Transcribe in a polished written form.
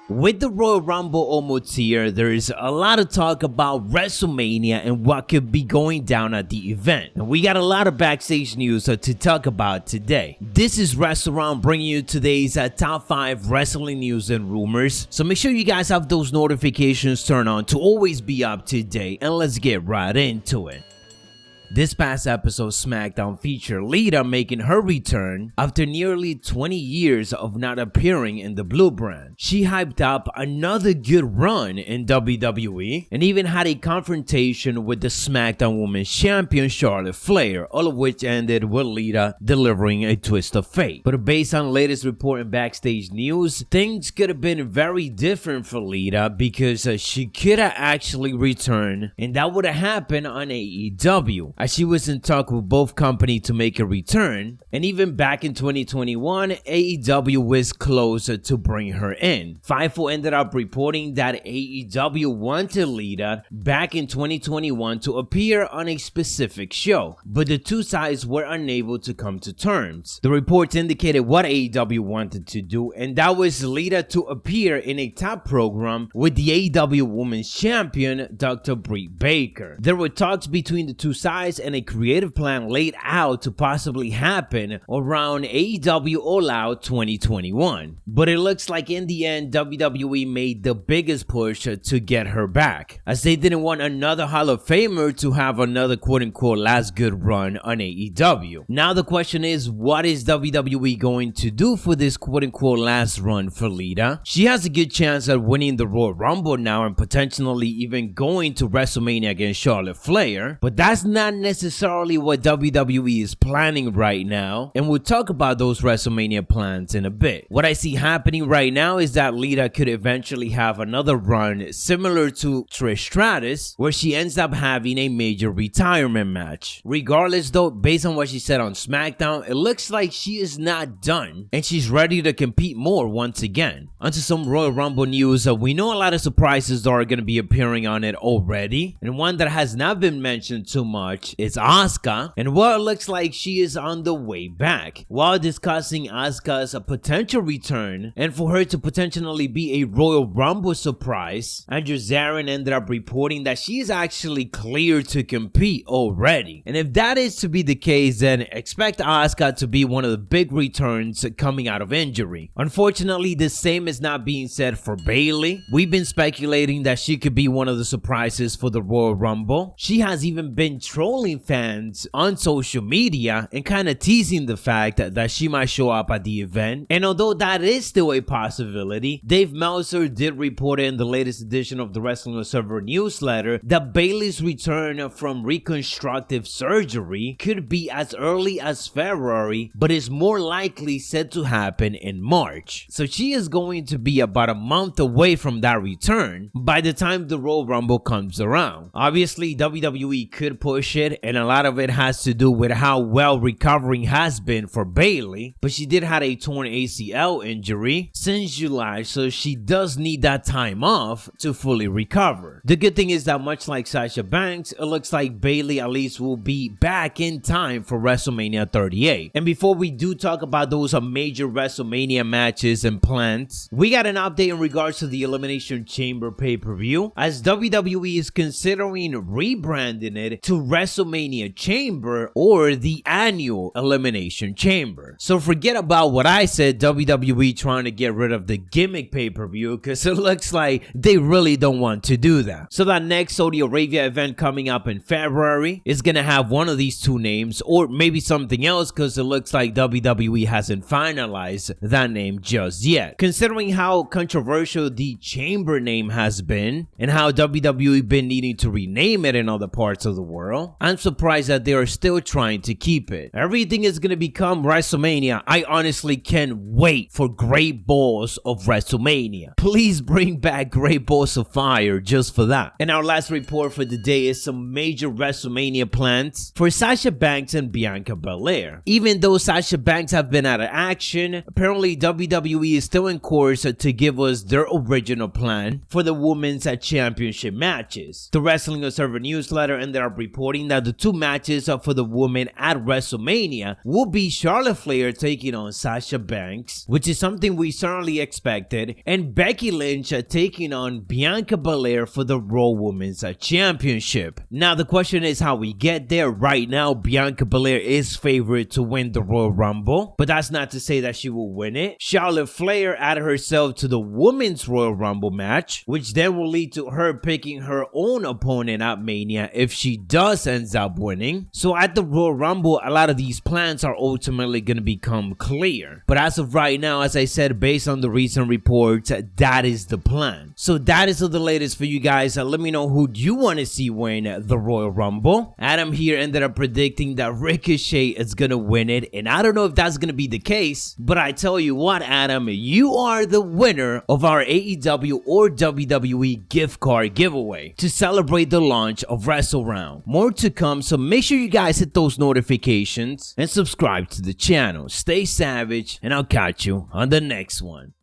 With the Royal Rumble almost here, there is a lot of talk about WrestleMania and what could be going down at the event. And we got a lot of backstage news to talk about today. This is WrestleRound bringing you today's top 5 wrestling news and rumors. So make sure you guys have those notifications turned on to always be up to date, and let's get right into it. This past episode SmackDown featured Lita making her return after nearly 20 years of not appearing in the Blue brand. She hyped up another good run in WWE and even had a confrontation with the SmackDown Women's Champion Charlotte Flair, all of which ended with Lita delivering a twist of fate. But based on latest report and backstage news, things could have been very different for Lita because she could have actually returned, and that would have happened on AEW. As she was in talk with both companies to make a return, and even back in 2021, AEW was closer to bring her in. Fightful ended up reporting that AEW wanted Lita back in 2021 to appear on a specific show, but the two sides were unable to come to terms. The reports indicated what AEW wanted to do, and that was Lita to appear in a top program with the AEW Women's Champion, Dr. Britt Baker. There were talks between the two sides and a creative plan laid out to possibly happen around AEW All Out 2021. But it looks like in the end, WWE made the biggest push to get her back, as they didn't want another Hall of Famer to have another quote-unquote last good run on AEW. Now the question is, what is WWE going to do for this quote-unquote last run for Lita? She has a good chance at winning the Royal Rumble now and potentially even going to WrestleMania against Charlotte Flair, but that's not necessarily what WWE is planning right now, and we'll talk about those WrestleMania plans in a bit. What I see happening right now is that Lita could eventually have another run similar to Trish Stratus, where she ends up having a major retirement match. Regardless though, based on what she said on SmackDown, it looks like she is not done and she's ready to compete more once again. Onto some Royal Rumble news. We know a lot of surprises are going to be appearing on it already, and one that has not been mentioned too much is Asuka, and what it looks like she is on the way back. While discussing Asuka's potential return and for her to potentially be a Royal Rumble surprise, Andrew Zarin ended up reporting that she is actually cleared to compete already. And if that is to be the case, then expect Asuka to be one of the big returns coming out of injury. Unfortunately, the same is not being said for Bayley. We've been speculating that she could be one of the surprises for the Royal Rumble. She has even been trolling fans on social media and kind of teasing the fact that she might show up at the event. And although that is still a possibility, Dave Meltzer did report in the latest edition of the Wrestling Observer newsletter that Bayley's return from reconstructive surgery could be as early as February, but is more likely said to happen in March. So she is going to be about a month away from that return by the time the Royal Rumble comes around. Obviously, WWE could push it, and a lot of it has to do with how well recovering has been for Bayley, but she did have a torn ACL injury since July, so she does need that time off to fully recover. The good thing is that much like Sasha Banks, it looks like Bayley at least will be back in time for WrestleMania 38. And before we do talk about those major WrestleMania matches and plans, we got an update in regards to the Elimination Chamber pay-per-view, as WWE is considering rebranding it to WrestleMania Chamber or the annual Elimination Chamber. So forget about what I said, WWE trying to get rid of the gimmick pay-per-view, because it looks like they really don't want to do that. So that next Saudi Arabia event coming up in February is gonna have one of these two names, or maybe something else, because it looks like WWE hasn't finalized that name just yet. Considering how controversial the Chamber name has been and how WWE been needing to rename it in other parts of the world, I'm surprised that they are still trying to keep it. Everything is going to become WrestleMania. I honestly can't wait for Great Balls of WrestleMania. Please bring back Great Balls of Fire just for that. And our last report for the day is some major WrestleMania plans for Sasha Banks and Bianca Belair. Even though Sasha Banks have been out of action, apparently WWE is still in course to give us their original plan for the Women's Championship matches. The Wrestling Observer newsletter ended up reporting that that the two matches for the women at WrestleMania will be Charlotte Flair taking on Sasha Banks, which is something we certainly expected, and Becky Lynch taking on Bianca Belair for the Raw Women's Championship. Now the question is how we get there. Right now, Bianca Belair is favored to win the Royal Rumble, but that's not to say that she will win it. Charlotte Flair added herself to the Women's Royal Rumble match, which then will lead to her picking her own opponent at Mania if she does ends up winning. So at the Royal Rumble, a lot of these plans are ultimately going to become clear. But as of right now, as I said, based on the recent reports, that is the plan. So that is the latest for you guys. Let me know who you want to see win the Royal Rumble. Adam here ended up predicting that Ricochet is going to win it, and I don't know if that's going to be the case, but I tell you what, Adam, you are the winner of our AEW or WWE gift card giveaway to celebrate the launch of WrestleRound. More to come, so make sure you guys hit those notifications and subscribe to the channel. Stay savage, and I'll catch you on the next one.